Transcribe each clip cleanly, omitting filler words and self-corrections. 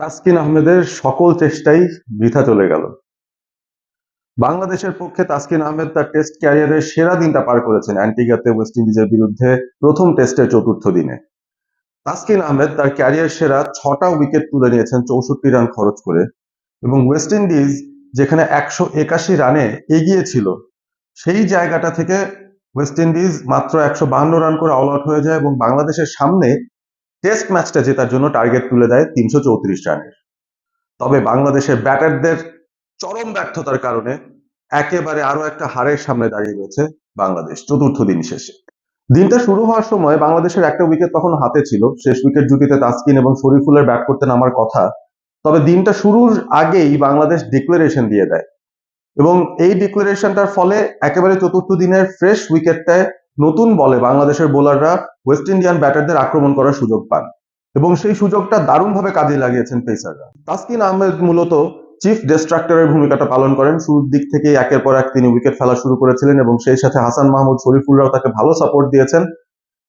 তাসকিন আহমেদের সকল চেষ্টাই বৃথা চলে গেল। বাংলাদেশের পক্ষে তাসকিন আহমেদ তার টেস্ট ক্যারিয়ারের সেরা দিনটা পার করেছেন অ্যান্টিগাতে ওয়েস্ট ইন্ডিজের বিরুদ্ধে প্রথম টেস্টের চতুর্থ দিনে। তাসকিন আহমেদ তার ক্যারিয়ার সেরা 6টা উইকেট তুলে নিয়েছেন 64 রান খরচ করে, এবং ওয়েস্ট ইন্ডিজ যেখানে 181 রানে এগিয়ে ছিল সেই জায়গাটা থেকে ওয়েস্ট ইন্ডিজ মাত্র 152 রান করে অল আউট হয়ে যায় এবং বাংলাদেশের সামনে টেস্ট ম্যাচটা জেতার জন্য টার্গেট তুলে দেয় 334 রানের। তবে বাংলাদেশের ব্যাটারদের চরম ব্যর্থতার কারণে একেবারে আরো একটা হারের সামনে দাঁড়িয়ে রয়েছে বাংলাদেশ চতুর্থ দিন শেষে। দিনটা শুরু হওয়ার সময় বাংলাদেশের একটা উইকেট তখন হাতে ছিল। শেষ উইকেট জুটিতে তাসকিন এবং শরীফুলের ব্যাট করতে নামার কথা। তবে দিনটা শুরুর আগেই বাংলাদেশ ডিক্লারেশন দিয়ে দেয় এবং এই ডিক্লারেশনটার ফলে একেবারে চতুর্থ দিনের ফ্রেশ উইকেটটায় নতুন বলে বাংলাদেশের বোলাররা ওয়েস্ট ইন্ডিয়ান ব্যাটারদের আক্রমণ করার সুযোগ পান এবং সেই সুযোগটা দারুণভাবে কাজে লাগিয়েছেন পেসাররা। তাসকিন আহমেদ মূলত চিফ ডিস্ট্রাক্টরের ভূমিকাটা পালন করেন। শুরুর দিক থেকেই একের পর এক তিনি উইকেট ফেলা শুরু করেছিলেন এবং সেই সাথে হাসান মাহমুদ, শরীফুলরাও তাকে ভালো সাপোর্ট দিয়েছেন।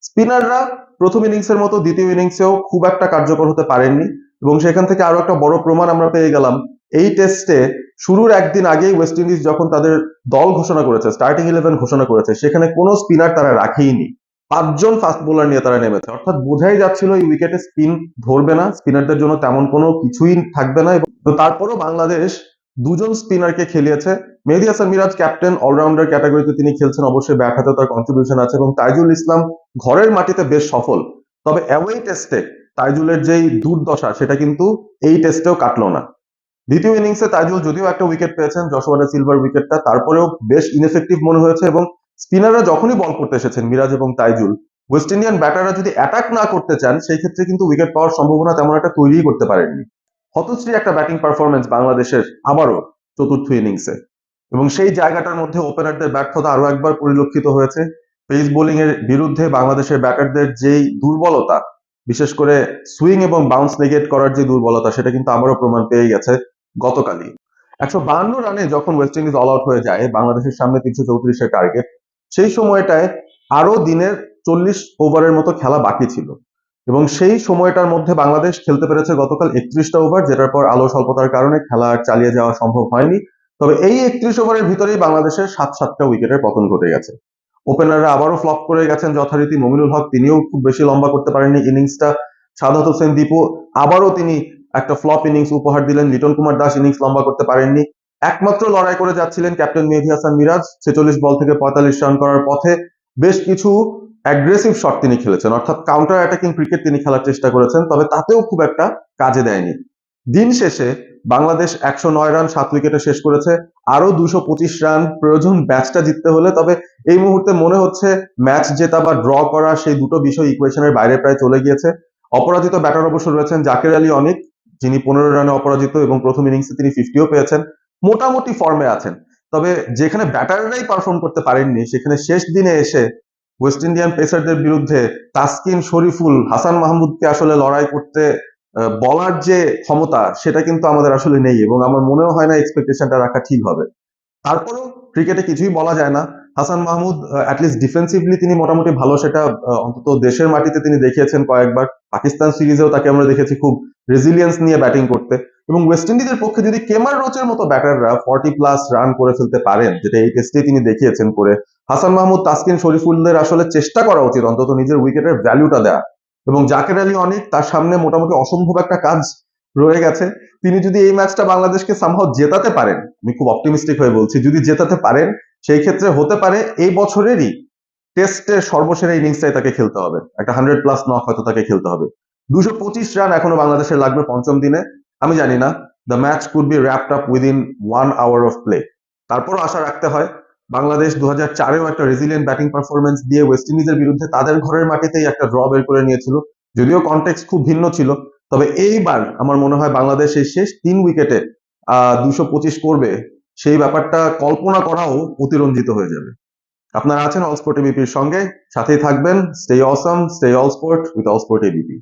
স্পিনাররা প্রথম ইনিংসের মতো দ্বিতীয় ইনিংসেও খুব একটা কার্যকর হতে পারেননি এবং সেখান থেকে আরো একটা বড় প্রমাণ আমরা পেয়ে গেলাম এই টেস্টে। শুরুর একদিন আগেই ওয়েস্ট ইন্ডিজ যখন তাদের দল ঘোষণা করেছে, স্টার্টিং 11 ঘোষণা করেছে, সেখানে কোনো স্পিনার তারা রাখেইনি। 5জন ফাস্ট বোলার নিয়ে তারা নেমেছে, অর্থাৎ বোঝাই যাচ্ছিল এই উইকেটে স্পিন ধরবে না, স্পিনারদের জন্য তেমন কোনো কিছুই থাকবে না। তো তারপরও বাংলাদেশ 2জন স্পিনারকে খেলিয়েছে। মেহেদী হাসান মিরাজ ক্যাপ্টেন, অলরাউন্ডার ক্যাটাগরিতে তিনি খেলছেন, অবশ্যই ব্যাট হাতে তার কন্ট্রিবিউশন আছে, এবং তাইজুল ইসলাম ঘরের মাটিতে বেশ সফল। তবে অ্যাওয়ে টেস্টে তাইজুলের যেই দুর্দশা সেটা কিন্তু এই টেস্টেও কাটলো না। দ্বিতীয় ইনিংসে তাইজুল যদিও একটা উইকেট পেয়েছেন, জশোয়া ডা সিলভার উইকেটটা, তারপরেও বেশ ইনএফেক্টিভ মনে হয়েছে এবং স্পিনাররা যখনই বল করতে এসেছেন মিরাজ এবং তাইজুল, ওয়েস্ট ইন্ডিয়ান ব্যাটাররা যদি অ্যাটাক না করতে চান সেই ক্ষেত্রে কিন্তু উইকেট পাওয়ার সম্ভাবনা তেমন একটা তৈরি করতে পারেননি। হতশ্রী একটা ব্যাটিং পারফরমেন্স বাংলাদেশের আবারও চতুর্থ ইনিংসে, এবং সেই জায়গাটার মধ্যে ওপেনারদের ব্যর্থতা আরো একবার পরিলক্ষিত হয়েছে। পেস বোলিং এর বিরুদ্ধে বাংলাদেশের ব্যাটারদের যেই দুর্বলতা, বিশেষ করে সুইং এবং বাউন্স নেগেট করার যে দুর্বলতা, সেটা কিন্তু আবারও প্রমাণ পেয়ে গেছে গতকালই। 152 রানে যখন ওয়েস্ট ইন্ডিজ অল আউট হয়ে যায়, বাংলাদেশের সামনে 334 টার্গেট, সেই সময়টায় আরো দিনের 40 ওভারের মতো খেলা বাকি ছিল এবং সেই সময়টার মধ্যে বাংলাদেশ খেলতে পেরেছে গতকাল 31টা ওভার, যেটার পর আলো স্বল্পতার কারণে খেলা আর চালিয়ে যাওয়া সম্ভব হয়নি। তবে এই 31 ওভারের ভিতরেই বাংলাদেশের 7-7টা উইকেটের পতন ঘটে গেছে। ওপেনাররা আবারও ফ্লপ করে গেছেন যথারীতি। মমিনুল হক তিনিও খুব বেশি লম্বা করতে পারেননি ইনিংসটা। সাদাত হোসেন দীপু আবারও তিনি একটা ফ্লপ ইনিংস উপহার দিলেন। লিটন কুমার দাস ইনিংস লম্বা করতে পারেননি। একমাত্র লড়াই করে যাচ্ছিলেন ক্যাপ্টেন মেহেদী হাসান মিরাজ। 46 বল থেকে 45 রান করার পথে বেশ কিছু অ্যাগ্রেসিভ শট তিনি খেলেছেন, অর্থাৎ কাউন্টার অ্যাটাকিং ক্রিকেট তিনি খেলার চেষ্টা করেছেন, তবে তাতেও খুব একটা কাজে দেয়নি। দিন শেষে বাংলাদেশ 109 রান 7 উইকেটে শেষ করেছে। আরো 225 রান প্রয়োজন ম্যাচটা জিততে হলে। তবে এই মুহূর্তে মনে হচ্ছে ম্যাচ জেতা বা ড্র করা সেই দুটো বিষয় ইকুয়েশনের বাইরে প্রায় চলে গিয়েছে। অপরাজিত ব্যাটার অবশ্য রয়েছেন জাকের আলী অনিক, যিনি 15 রানে অপরাজিত এবং প্রথম ইনিংসে তিনি 50ও পেয়েছেন, মোটামুটি ফর্মে আছেন। তবে যেখানে ব্যাটাররাই পারফর্ম করতে পারেননি, সেখানে শেষ দিনে এসে ওয়েস্ট ইন্ডিয়ান পেসারদের বিরুদ্ধে তাসকিন, শরীফুল, হাসান মাহমুদকে আসলে লড়াই করতে বলার যে ক্ষমতা, সেটা কিন্তু আমাদের আসলে নেই এবং আমার মনেও হয় না এক্সপেকটেশনটা রাখা ঠিক হবে। তারপরেও ক্রিকেটে কিছুই বলা যায় না। হাসান মাহমুদ অ্যাটলিস্ট ডিফেন্সিভলি তিনি মোটামুটি ভালো, সেটা অন্তত দেশের মাটিতে তিনি দেখিয়েছেন কয়েকবার। পাকিস্তান সিরিজেও তাকে আমরা দেখেছি খুব রেজিলিয়েন্স নিয়ে ব্যাটিং করতে। এবং ওয়েস্ট ইন্ডিজের পক্ষে যদি কেমার রোচের মতো ব্যাটাররা 40+ রান করে ফেলতে পারেন, যেটা এই টেস্টে তিনি দেখিয়েছেন করে, হাসান মাহমুদ, তাসকিন, শরীফুলদের আসলে চেষ্টা করা উচিত অন্তত নিজের উইকেটের ভ্যালুটা দেয়া। এবং জাকের আলী অনিক, তার সামনে মোটামুটি অসম্ভব একটা কাজ রয়ে গেছে। তিনি যদি এই ম্যাচটা বাংলাদেশকে সামহাও জেতাতে পারেন, আমি খুব অপটিমিস্টিক হয়ে বলছি, যদি জেতাতে পারেন সেই ক্ষেত্রে হতে পারে এই বছরেরই টেস্টের সর্বসেরা ইনিংসটাই তাকে খেলতে হবে। একটা 100+ নক হয়তো তাকে খেলতে হবে। 225 রান এখনো বাংলাদেশের লাগবে পঞ্চম দিনে। আমি জানি না, the match could be wrapped up within 1 hour of play. তারপরও আশা রাখতে হয়। বাংলাদেশ 2004-এও একটা রেজিলিয়েন্ট ব্যাটিং পারফরমেন্স দিয়ে ওয়েস্ট ইন্ডিজের বিরুদ্ধে তাদের ঘরের মাটিতেই একটা ড্র বের করে নিয়েছিল, যদিও কনটেক্সট খুব ভিন্ন ছিল। তবে এইবার আমার মনে হয় বাংলাদেশ এই শেষ 3 উইকেটে 225 করবে, সেই ব্যাপারটা কল্পনা করাও অতিরঞ্জিত হয়ে যাবে। আপনারা আছেন অল স্পোর্ট এবিপির সঙ্গে, সাথেই থাকবেন। Stay Assam, stay all sport with all sport ABP.